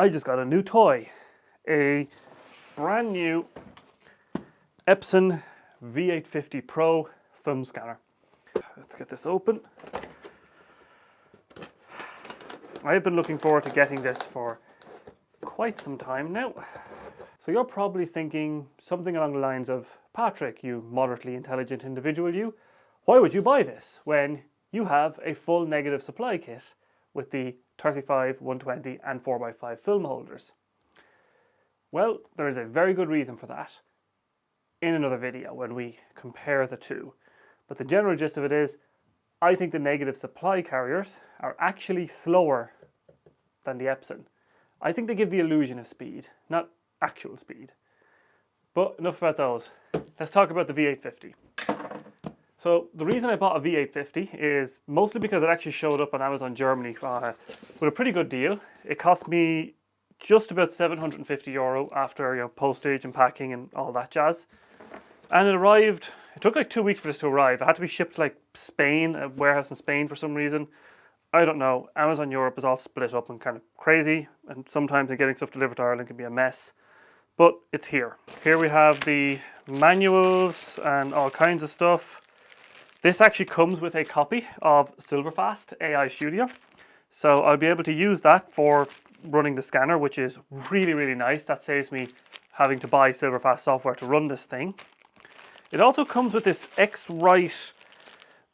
I just got a new toy. A brand new Epson v850 Pro film scanner. Let's get this open. I have been looking forward to getting this for quite some time now. So you're probably thinking something along the lines of, Patrick, you moderately intelligent individual, you, why would you buy this when you have a full negative supply kit with the 35, 120 and 4x5 film holders? Well, there is a very good reason for that in another video when we compare the two. But the general gist of it is, I think the negative supply carriers are actually slower than the Epson. I think they give the illusion of speed, not actual speed. But enough about those. Let's talk about the v850. So the reason I bought a v850 is mostly because it actually showed up on Amazon Germany with a pretty good deal. It cost me just about €750 after postage and packing and all that jazz. And it arrived, it took like 2 weeks for this to arrive. It had to be shipped to like Spain, a warehouse in Spain for some reason. I don't know. Amazon Europe is all split up and kind of crazy, and sometimes getting stuff delivered to Ireland can be a mess. But it's here. Here we have the manuals and all kinds of stuff. This actually comes with a copy of Silverfast AI Studio. So I'll be able to use that for running the scanner, which is really, really nice. That saves me having to buy Silverfast software to run this thing. It also comes with this X-Rite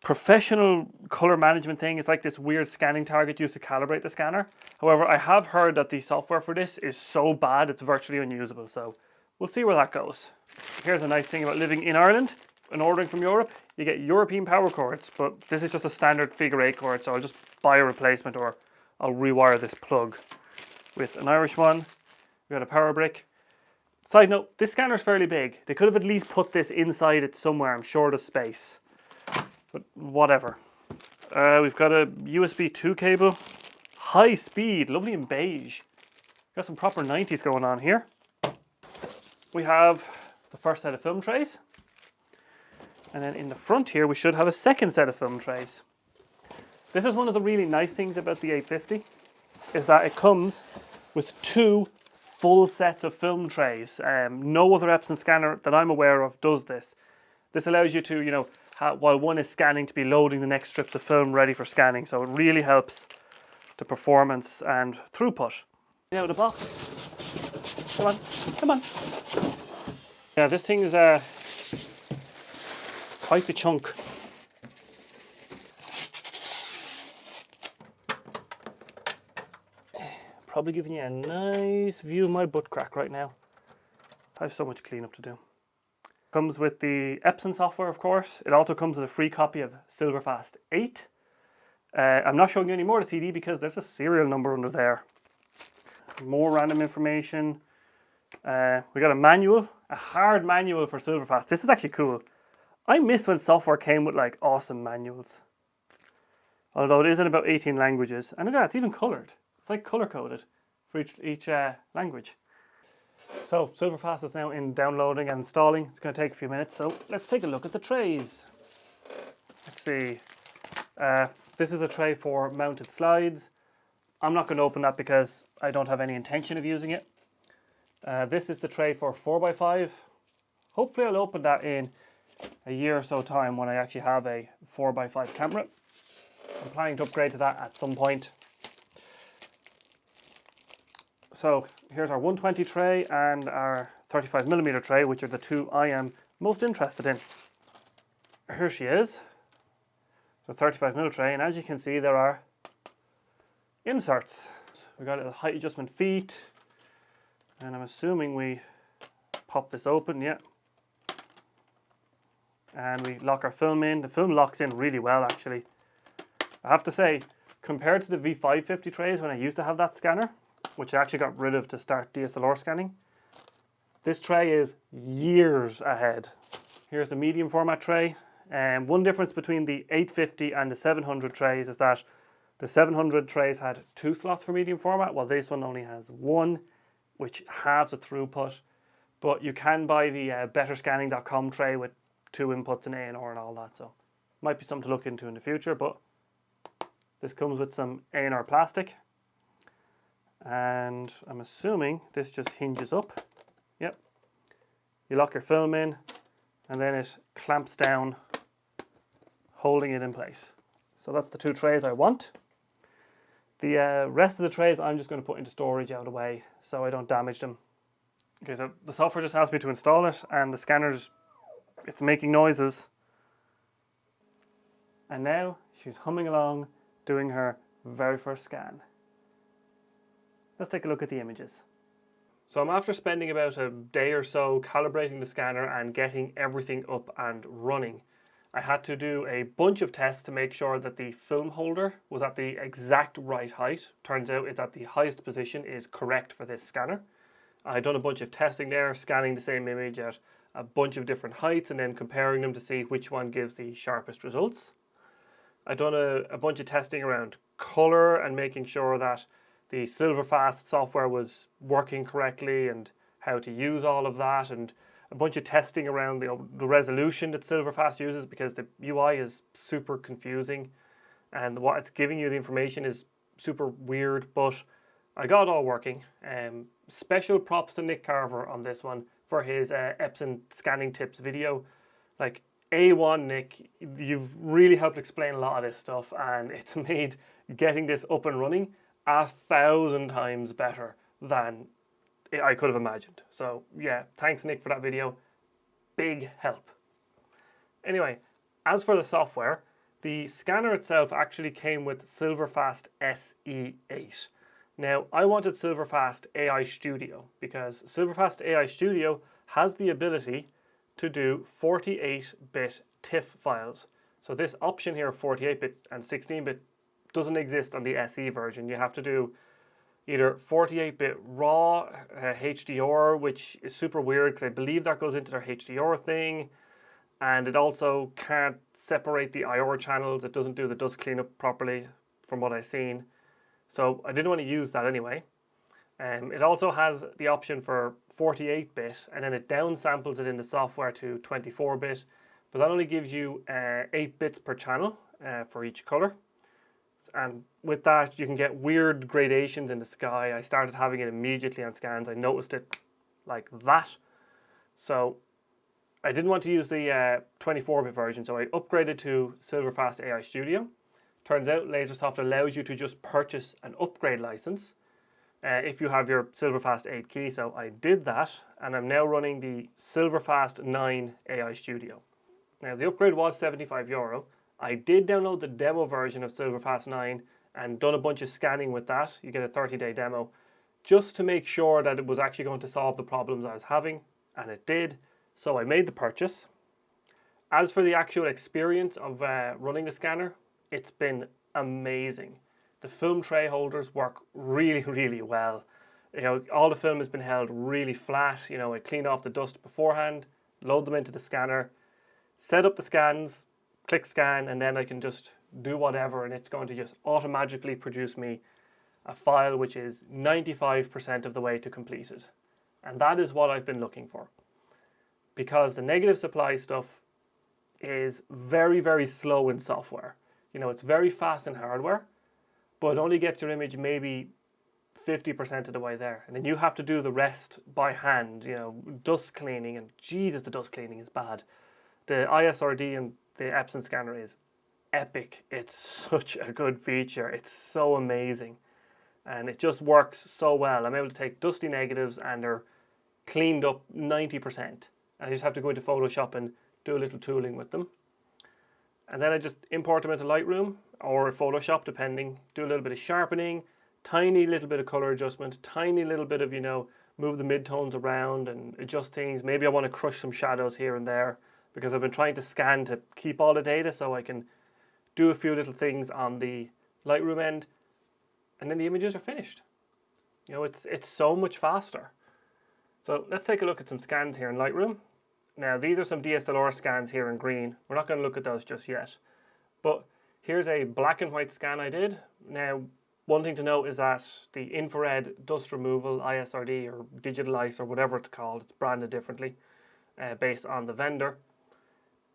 professional color management thing. It's like this weird scanning target used to calibrate the scanner. However, I have heard that the software for this is so bad it's virtually unusable, so we'll see where that goes. Here's a nice thing about living in Ireland and ordering from Europe. You get European power cords, but this is just a standard figure 8 cord, so I'll just buy a replacement or I'll rewire this plug with an Irish one. We got a power brick. Side note, this scanner is fairly big. They could have at least put this inside it somewhere. I'm sure there's space. But whatever. We've got a USB 2 cable. High speed, lovely in beige. Got some proper 90s going on here. We have the first set of film trays. And then in the front here, we should have a second set of film trays. This is one of the really nice things about the 850, is that it comes with 2 full sets of film trays. No other Epson scanner that I'm aware of does this. This allows you to, while one is scanning, to be loading the next strips of film ready for scanning. So it really helps the performance and throughput. Out of the box. Come on, come on. Yeah, this thing is quite the chunk. Probably giving you a nice view of my butt crack right now. I have so much cleanup to do. Comes with the Epson software, of course. It also comes with a free copy of Silverfast 8. I'm not showing you any more of the CD because there's a serial number under there. More random information. We got a manual, a hard manual for Silverfast. This is actually cool. I miss when software came with like awesome manuals. Although it is in about 18 languages. And look at that, it's even coloured. It's like colour coded for each language. So Silverfast is now in downloading and installing. It's going to take a few minutes, so let's take a look at the trays. Let's see. This is a tray for mounted slides. I'm not going to open that because I don't have any intention of using it. This is the tray for 4x5. Hopefully I'll open that in a year or so time when I actually have a 4x5 camera. I'm planning to upgrade to that at some point. So here's our 120 tray and our 35mm tray, which are the two I am most interested in. Here she is, the 35mm tray, and as you can see there are inserts. We've got a height adjustment feet, and I'm assuming we pop this open, yeah. And we lock our film in. The film locks in really well actually. I have to say, compared to the V550 trays when I used to have that scanner, which I actually got rid of to start DSLR scanning, this tray is years ahead. Here's the medium format tray. One difference between the 850 and the 700 trays is that the 700 trays had 2 slots for medium format, while this one only has 1, which halves the throughput. But you can buy the betterscanning.com tray with 2 inputs, an A&R and all that, so might be something to look into in the future. But this comes with some A&R plastic. And I'm assuming this just hinges up. Yep. You lock your film in and then it clamps down, holding it in place. So that's the 2 trays I want. The rest of the trays I'm just going to put into storage out of the way so I don't damage them. Okay, so the software just asked me to install it, and the scanner's, it's making noises. And now she's humming along, doing her very first scan. Let's take a look at the images. So I'm after spending about a day or so calibrating the scanner and getting everything up and running. I had to do a bunch of tests to make sure that the film holder was at the exact right height. Turns out it's at the highest position is correct for this scanner. I've done a bunch of testing there, scanning the same image at a bunch of different heights and then comparing them to see which one gives the sharpest results. I've done a bunch of testing around color and making sure that the Silverfast software was working correctly and how to use all of that, and a bunch of testing around the resolution that Silverfast uses, because the UI is super confusing and what it's giving you, the information is super weird, but I got it all working. Special props to Nick Carver on this one for his Epson scanning tips video. Like, A1 Nick, you've really helped explain a lot of this stuff, and it's made getting this up and running 1,000 times better than I could have imagined. So yeah, thanks Nick for that video. Big help. Anyway, as for the software, the scanner itself actually came with Silverfast SE8. Now, I wanted Silverfast AI Studio because Silverfast AI Studio has the ability to do 48-bit TIFF files. So this option here, 48-bit and 16-bit, doesn't exist on the SE version. You have to do either 48-bit raw HDR, which is super weird because I believe that goes into their HDR thing, and it also can't separate the IR channels. It doesn't do the dust cleanup properly from what I've seen. So I didn't want to use that anyway. It also has the option for 48-bit, and then it downsamples it in the software to 24-bit, but that only gives you 8 bits per channel for each color. And with that, you can get weird gradations in the sky. I started having it immediately on scans. I noticed it like that. So I didn't want to use the 24-bit version, so I upgraded to Silverfast AI Studio. Turns out LaserSoft allows you to just purchase an upgrade license if you have your Silverfast 8 key. So I did that, and I'm now running the Silverfast 9 AI Studio. Now the upgrade was €75. I did download the demo version of Silverfast 9 and done a bunch of scanning with that. You get a 30-day demo just to make sure that it was actually going to solve the problems I was having, and it did. So I made the purchase. As for the actual experience of running the scanner, it's been amazing. The film tray holders work really, really well. You know, all the film has been held really flat. You know, I cleaned off the dust beforehand, load them into the scanner, set up the scans, click scan, and then I can just do whatever, and it's going to just automatically produce me a file which is 95% of the way to completed. And that is what I've been looking for. Because the negative supply stuff is very, very slow in software. You know, it's very fast in hardware, but only gets your image maybe 50% of the way there. And then you have to do the rest by hand, you know, dust cleaning, and Jesus, the dust cleaning is bad. The ISRD and the Epson scanner is epic. It's such a good feature. It's so amazing. And it just works so well. I'm able to take dusty negatives and they're cleaned up 90%. And I just have to go into Photoshop and do a little tooling with them. And then I just import them into Lightroom or Photoshop, depending. Do a little bit of sharpening, tiny little bit of color adjustment, tiny little bit of, you know, move the midtones around and adjust things. Maybe I want to crush some shadows here and there, because I've been trying to scan to keep all the data so I can do a few little things on the Lightroom end, and then the images are finished. You know, it's so much faster. So let's take a look at some scans here in Lightroom. Now these are some DSLR scans here in green. We're not going to look at those just yet. But here's a black and white scan I did. Now one thing to note is that the infrared dust removal, ISRD or digital ice or whatever it's called, it's branded differently based on the vendor,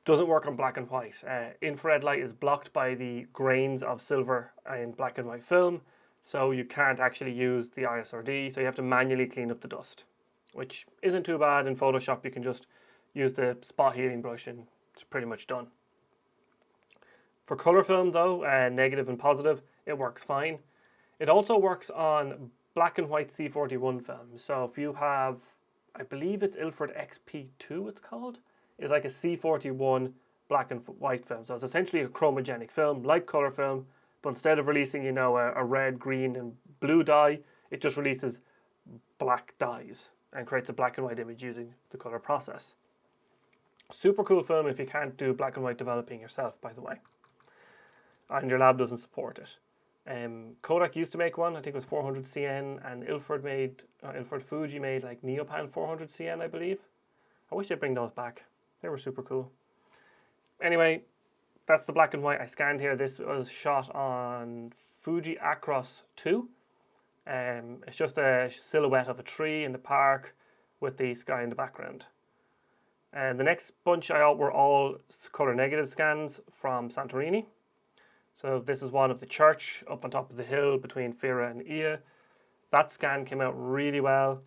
doesn't work on black and white. Infrared light is blocked by the grains of silver in black and white film. so you can't actually use the ISRD, so you have to manually clean up the dust, which isn't too bad. In Photoshop you can just use the spot healing brush and it's pretty much done. For color film though, negative and positive, it works fine. It also works on black and white C41 film. So if you have, I believe it's Ilford XP2 it's called, it's like a C41 black and white film. So it's essentially a chromogenic film, like color film, but instead of releasing, you know, a red, green and blue dye, it just releases black dyes and creates a black and white image using the color process. Super cool film if you can't do black and white developing yourself, by the way, and your lab doesn't support it. Kodak used to make one, I think it was 400 CN, and Ilford Fuji made like Neopan 400 CN, I believe. I wish they'd bring those back. They were super cool. Anyway, that's the black and white I scanned here. This was shot on Fuji Acros 2. It's just a silhouette of a tree in the park with the sky in the background. And the next bunch were all color negative scans from Santorini. So this is one of the church up on top of the hill between Fira and Ia. That scan came out really well.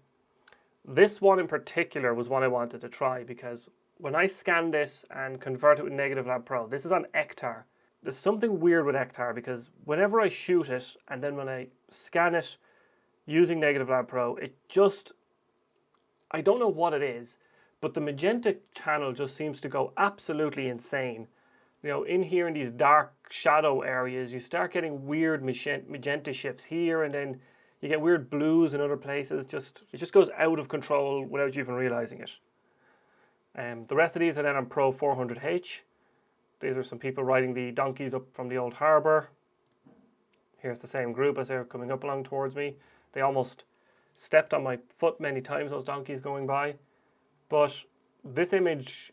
This one in particular was one I wanted to try because when I scan this and convert it with Negative Lab Pro, this is on Ektar. There's something weird with Ektar because whenever I shoot it and then when I scan it using Negative Lab Pro, it just, I don't know what it is, but the magenta channel just seems to go absolutely insane. You know, in here in these dark shadow areas, you start getting weird magenta shifts here, and then you get weird blues in other places. It just goes out of control without you even realizing it. The rest of these are then on Pro 400H. These are some people riding the donkeys up from the old harbour. Here's the same group as they're coming up along towards me. They almost stepped on my foot many times, those donkeys going by. But this image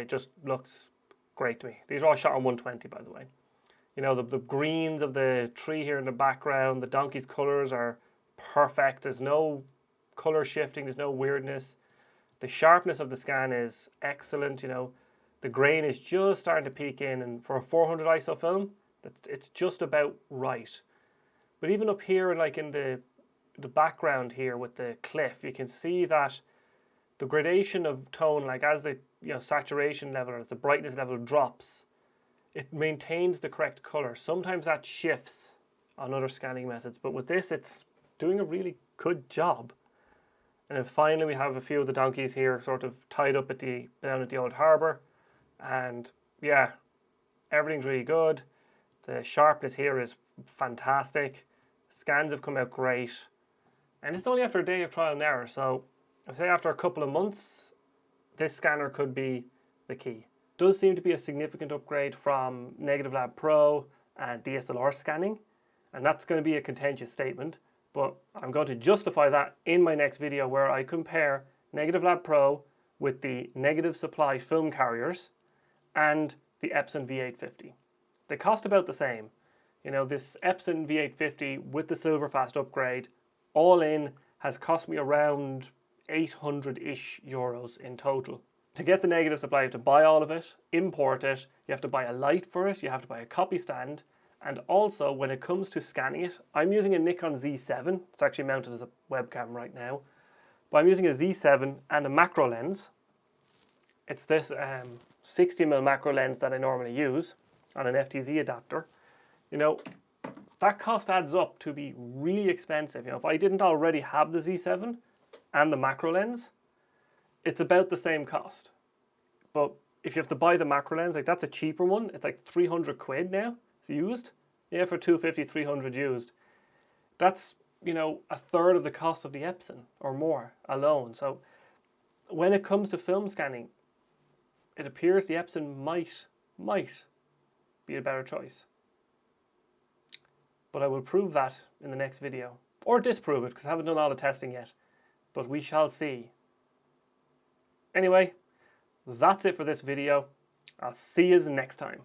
just looks great to me. These are all shot on 120, by the way. You know, the greens of the tree here in the background, the donkey's colours are perfect. There's no colour shifting, there's no weirdness. The sharpness of the scan is excellent. You know, the grain is just starting to peek in, and for a 400 ISO film, it's just about right. But even up here, like in the background here with the cliff, you can see that the gradation of tone, like as the saturation level or as the brightness level drops, it maintains the correct color. Sometimes that shifts on other scanning methods, but with this, it's doing a really good job. And then finally, we have a few of the donkeys here sort of tied up down at the old harbour. And yeah, everything's really good. The sharpness here is fantastic. Scans have come out great. And it's only after a day of trial and error. So I'd say after a couple of months, this scanner could be the key. It does seem to be a significant upgrade from Negative Lab Pro and DSLR scanning. And that's going to be a contentious statement. But I'm going to justify that in my next video where I compare Negative Lab Pro with the negative supply film carriers and the Epson v850. They cost about the same. You know, this Epson v850 with the Silverfast upgrade, all in, has cost me around 800-ish euros in total. To get the negative supply, you have to buy all of it, import it, you have to buy a light for it, you have to buy a copy stand, and also when it comes to scanning it, I'm using a Nikon Z7, it's actually mounted as a webcam right now, but I'm using a Z7 and a macro lens. It's this 60mm macro lens that I normally use on an FTZ adapter. You know, that cost adds up to be really expensive. You know, if I didn't already have the Z7 and the macro lens, it's about the same cost. But if you have to buy the macro lens, like that's a cheaper one. It's like 300 quid now. It's used. Yeah, for 250, 300 used. That's, you know, a third of the cost of the Epson or more alone. So when it comes to film scanning, it appears the Epson might be a better choice. But I will prove that in the next video. Or disprove it, because I haven't done all the testing yet. But we shall see. Anyway, that's it for this video. I'll see you next time.